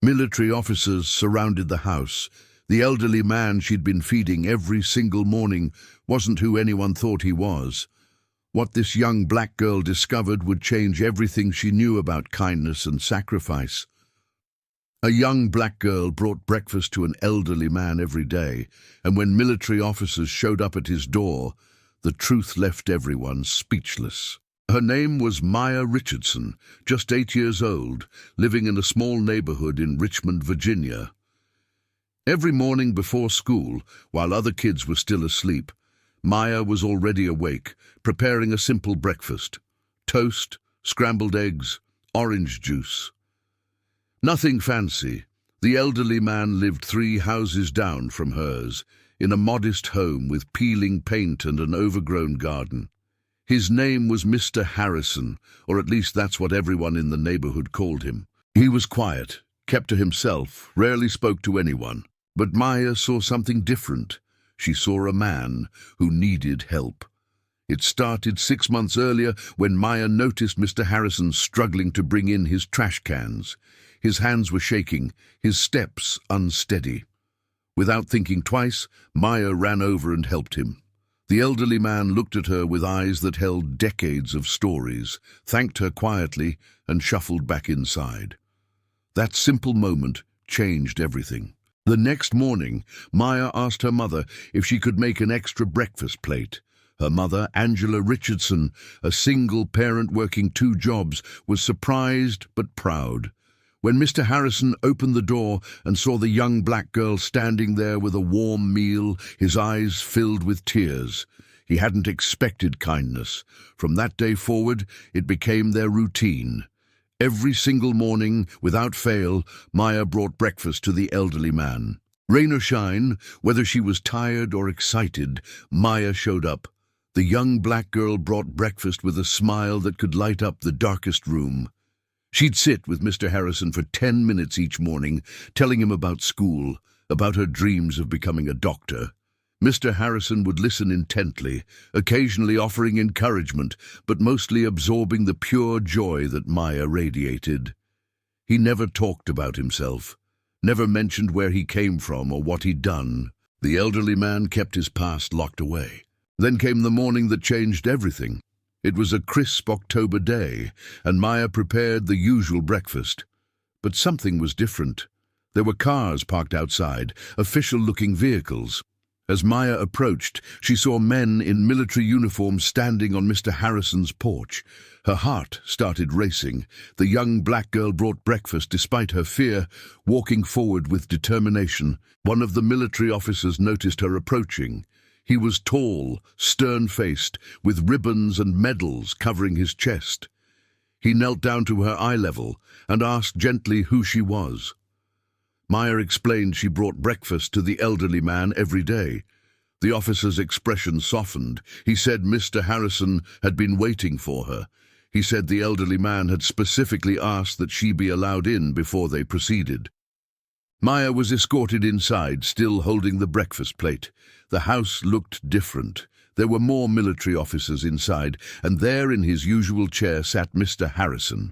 Military officers surrounded the house. The elderly man she'd been feeding every single morning wasn't who anyone thought he was. What this young black girl discovered would change everything she knew about kindness and sacrifice. A young black girl brought breakfast to an elderly man every day, and when military officers showed up at his door, the truth left everyone speechless. Her name was Maya Richardson, just 8 years old, living in a small neighborhood in Richmond, Virginia. Every morning before school, while other kids were still asleep, Maya was already awake, preparing a simple breakfast: toast, scrambled eggs, orange juice. Nothing fancy. The elderly man lived 3 houses down from hers, in a modest home with peeling paint and an overgrown garden. His name was Mr. Harrison, or at least that's what everyone in the neighborhood called him. He was quiet, kept to himself, rarely spoke to anyone. But Maya saw something different. She saw a man who needed help. It started 6 months earlier when Maya noticed Mr. Harrison struggling to bring in his trash cans. His hands were shaking, his steps unsteady. Without thinking twice, Maya ran over and helped him. The elderly man looked at her with eyes that held decades of stories, thanked her quietly, and shuffled back inside. That simple moment changed everything. The next morning, Maya asked her mother if she could make an extra breakfast plate. Her mother, Maya Richardson, a single parent working 2 jobs, was surprised but proud. When Mr. Harrison opened the door and saw the young black girl standing there with a warm meal, his eyes filled with tears. He hadn't expected kindness. From that day forward, it became their routine. Every single morning, without fail, Maya brought breakfast to the elderly man. Rain or shine, whether she was tired or excited, Maya showed up. The young black girl brought breakfast with a smile that could light up the darkest room. She'd sit with Mr. Harrison for 10 minutes each morning, telling him about school, about her dreams of becoming a doctor. Mr. Harrison would listen intently, occasionally offering encouragement, but mostly absorbing the pure joy that Maya radiated. He never talked about himself, never mentioned where he came from or what he'd done. The elderly man kept his past locked away. Then came the morning that changed everything. It was a crisp October day, and Maya prepared the usual breakfast. But something was different. There were cars parked outside, official-looking vehicles. As Maya approached, she saw men in military uniforms standing on Mr. Harrison's porch. Her heart started racing. The young black girl brought breakfast despite her fear, walking forward with determination. One of the military officers noticed her approaching. He was tall, stern-faced, with ribbons and medals covering his chest. He knelt down to her eye level and asked gently who she was. Maya explained she brought breakfast to the elderly man every day. The officer's expression softened. He said Mr. Harrison had been waiting for her. He said the elderly man had specifically asked that she be allowed in before they proceeded. Maya was escorted inside, still holding the breakfast plate. The house looked different. There were more military officers inside, and there in his usual chair sat Mr. Harrison.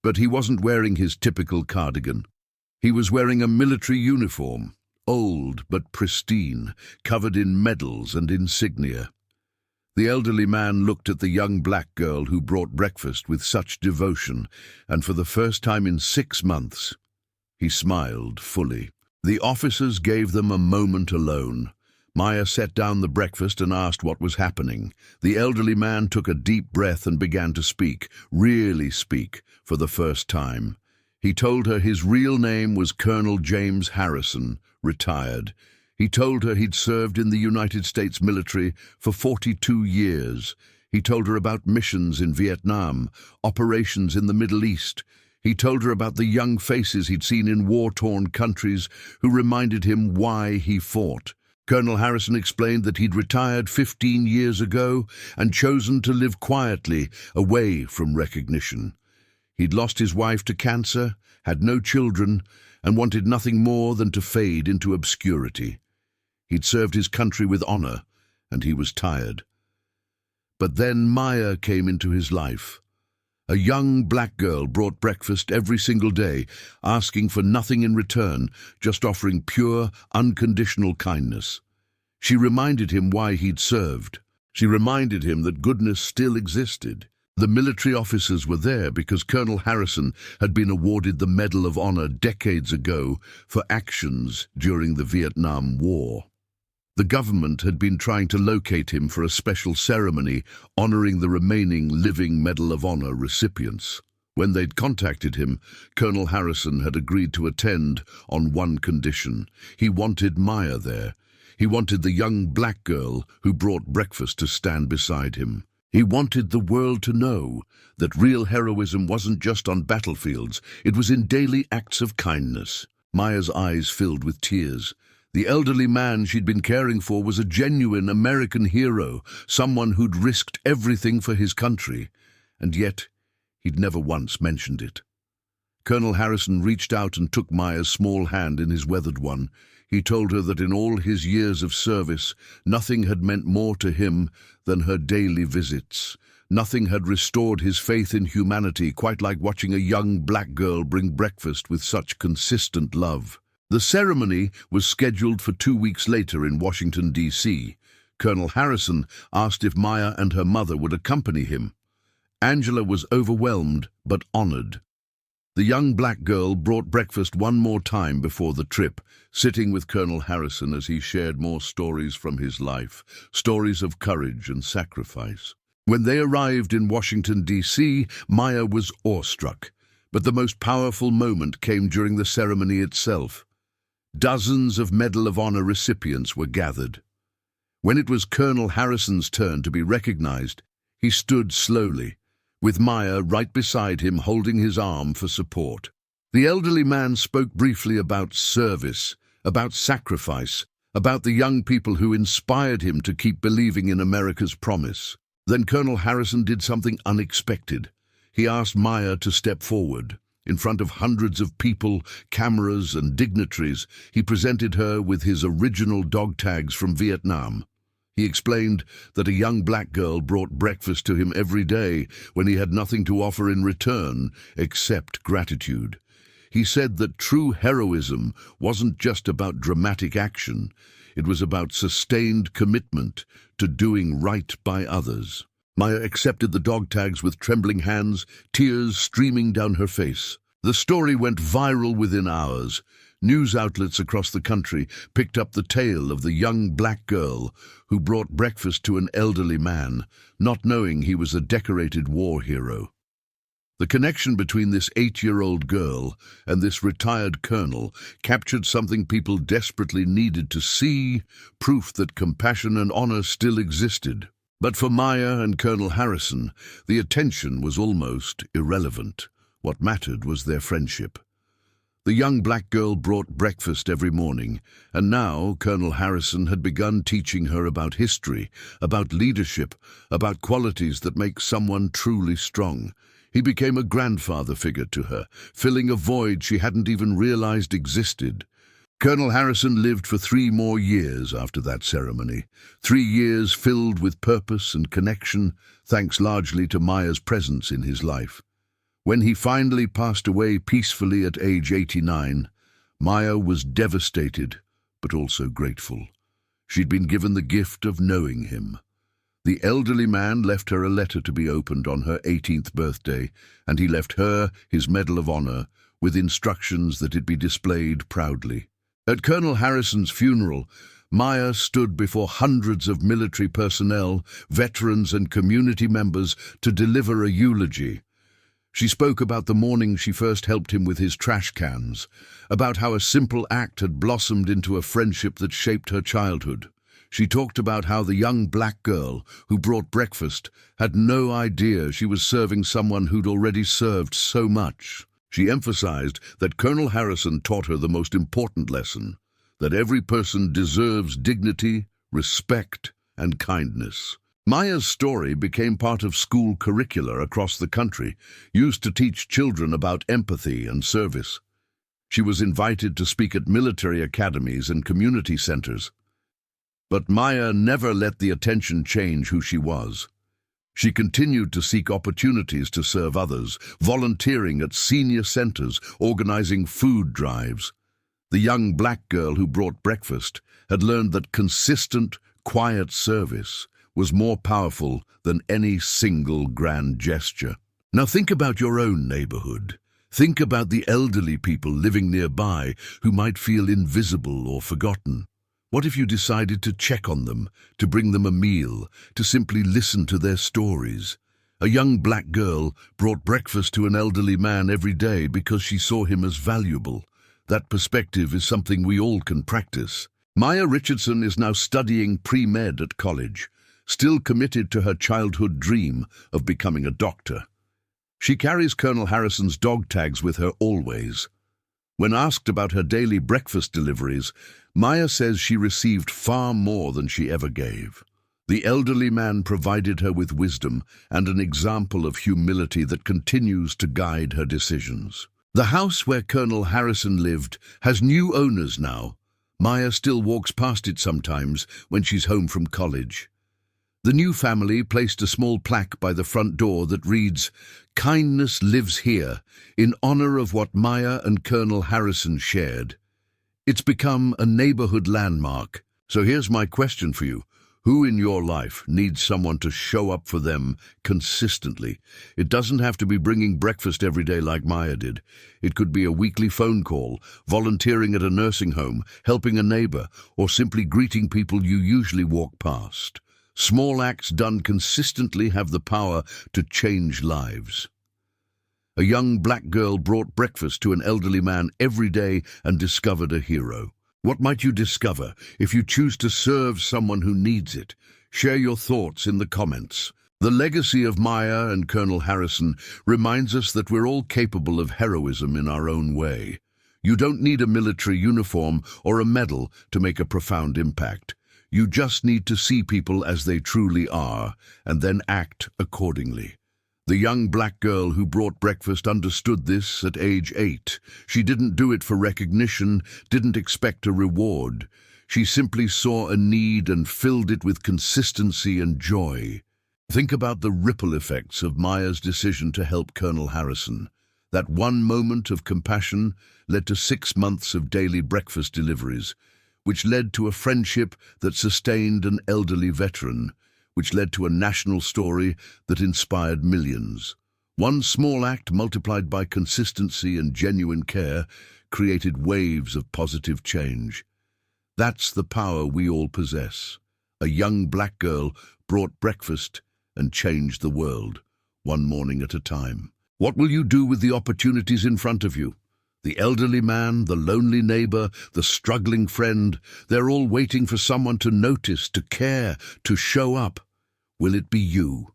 But he wasn't wearing his typical cardigan. He was wearing a military uniform, old but pristine, covered in medals and insignia. The elderly man looked at the young black girl who brought breakfast with such devotion, and for the first time in 6 months, he smiled fully. The officers gave them a moment alone. Maya set down the breakfast and asked what was happening. The elderly man took a deep breath and began to speak, really speak, for the first time. He told her his real name was Colonel James Harrison, retired. He told her he'd served in the United States military for 42 years. He told her about missions in Vietnam, operations in the Middle East. He told her about the young faces he'd seen in war-torn countries who reminded him why he fought. Colonel Harrison explained that he'd retired 15 years ago and chosen to live quietly, away from recognition. He'd lost his wife to cancer, had no children, and wanted nothing more than to fade into obscurity. He'd served his country with honor, and he was tired. But then Maya came into his life. A young black girl brought breakfast every single day, asking for nothing in return, just offering pure, unconditional kindness. She reminded him why he'd served. She reminded him that goodness still existed. The military officers were there because Colonel Harrison had been awarded the Medal of Honor decades ago for actions during the Vietnam War. The government had been trying to locate him for a special ceremony honoring the remaining living Medal of Honor recipients. When they'd contacted him, Colonel Harrison had agreed to attend on one condition. He wanted Maya there. He wanted the young black girl who brought breakfast to stand beside him. He wanted the world to know that real heroism wasn't just on battlefields, it was in daily acts of kindness. Maya's eyes filled with tears. The elderly man she'd been caring for was a genuine American hero, someone who'd risked everything for his country, and yet he'd never once mentioned it. Colonel Harrison reached out and took Maya's small hand in his weathered one. He told her that in all his years of service, nothing had meant more to him than her daily visits. Nothing had restored his faith in humanity quite like watching a young black girl bring breakfast with such consistent love. The ceremony was scheduled for 2 weeks later in Washington, D.C. Colonel Harrison asked if Maya and her mother would accompany him. Angela was overwhelmed but honored. The young black girl brought breakfast one more time before the trip, sitting with Colonel Harrison as he shared more stories from his life, stories of courage and sacrifice. When they arrived in Washington, D.C., Maya was awestruck, but the most powerful moment came during the ceremony itself. Dozens of Medal of Honor recipients were gathered. When it was Colonel Harrison's turn to be recognized, he stood slowly, with Maya right beside him holding his arm for support. The elderly man spoke briefly about service, about sacrifice, about the young people who inspired him to keep believing in America's promise. Then Colonel Harrison did something unexpected. He asked Maya to step forward. In front of hundreds of people, cameras and dignitaries, he presented her with his original dog tags from Vietnam. He explained that a young black girl brought breakfast to him every day when he had nothing to offer in return except gratitude. He said that true heroism wasn't just about dramatic action. It was about sustained commitment to doing right by others. Maya accepted the dog tags with trembling hands, tears streaming down her face. The story went viral within hours. News outlets across the country picked up the tale of the young black girl who brought breakfast to an elderly man, not knowing he was a decorated war hero. The connection between this 8-year-old girl and this retired colonel captured something people desperately needed to see, proof that compassion and honor still existed. But for Maya and Colonel Harrison, the attention was almost irrelevant. What mattered was their friendship. The young black girl brought breakfast every morning, and now Colonel Harrison had begun teaching her about history, about leadership, about qualities that make someone truly strong. He became a grandfather figure to her, filling a void she hadn't even realized existed. Colonel Harrison lived for 3 more years after that ceremony, 3 years filled with purpose and connection, thanks largely to Maya's presence in his life. When he finally passed away peacefully at age 89, Maya was devastated, but also grateful. She'd been given the gift of knowing him. The elderly man left her a letter to be opened on her 18th birthday, and he left her his Medal of Honor with instructions that it be displayed proudly. At Colonel Harrison's funeral, Maya stood before hundreds of military personnel, veterans and community members to deliver a eulogy. She spoke about the morning she first helped him with his trash cans, about how a simple act had blossomed into a friendship that shaped her childhood. She talked about how the young black girl who brought breakfast had no idea she was serving someone who'd already served so much. She emphasized that Colonel Harrison taught her the most important lesson, that every person deserves dignity, respect, and kindness. Maya's story became part of school curricula across the country, used to teach children about empathy and service. She was invited to speak at military academies and community centers. But Maya never let the attention change who she was. She continued to seek opportunities to serve others, volunteering at senior centers, organizing food drives. The young black girl who brought breakfast had learned that consistent, quiet service was more powerful than any single grand gesture. Now think about your own neighborhood. Think about the elderly people living nearby who might feel invisible or forgotten. What if you decided to check on them, to bring them a meal, to simply listen to their stories? A young black girl brought breakfast to an elderly man every day because she saw him as valuable. That perspective is something we all can practice. Maya Richardson is now studying pre-med at college, still committed to her childhood dream of becoming a doctor. She carries Colonel Harrison's dog tags with her always. When asked about her daily breakfast deliveries, Maya says she received far more than she ever gave. The elderly man provided her with wisdom and an example of humility that continues to guide her decisions. The house where Colonel Harrison lived has new owners now. Maya still walks past it sometimes when she's home from college. The new family placed a small plaque by the front door that reads, "Kindness lives here," in honor of what Maya and Colonel Harrison shared. It's become a neighborhood landmark. So here's my question for you. Who in your life needs someone to show up for them consistently? It doesn't have to be bringing breakfast every day like Maya did. It could be a weekly phone call, volunteering at a nursing home, helping a neighbor, or simply greeting people you usually walk past. Small acts done consistently have the power to change lives. A young black girl brought breakfast to an elderly man every day and discovered a hero. What might you discover if you choose to serve someone who needs it? Share your thoughts in the comments. The legacy of Maya and Colonel Harrison reminds us that we're all capable of heroism in our own way. You don't need a military uniform or a medal to make a profound impact. You just need to see people as they truly are and then act accordingly. The young black girl who brought breakfast understood this at age 8. She didn't do it for recognition, didn't expect a reward. She simply saw a need and filled it with consistency and joy. Think about the ripple effects of Maya's decision to help Colonel Harrison. That one moment of compassion led to 6 months of daily breakfast deliveries, which led to a friendship that sustained an elderly veteran, which led to a national story that inspired millions. One small act multiplied by consistency and genuine care created waves of positive change. That's the power we all possess. A young black girl brought breakfast and changed the world, one morning at a time. What will you do with the opportunities in front of you? The elderly man, the lonely neighbor, the struggling friend, they're all waiting for someone to notice, to care, to show up. Will it be you?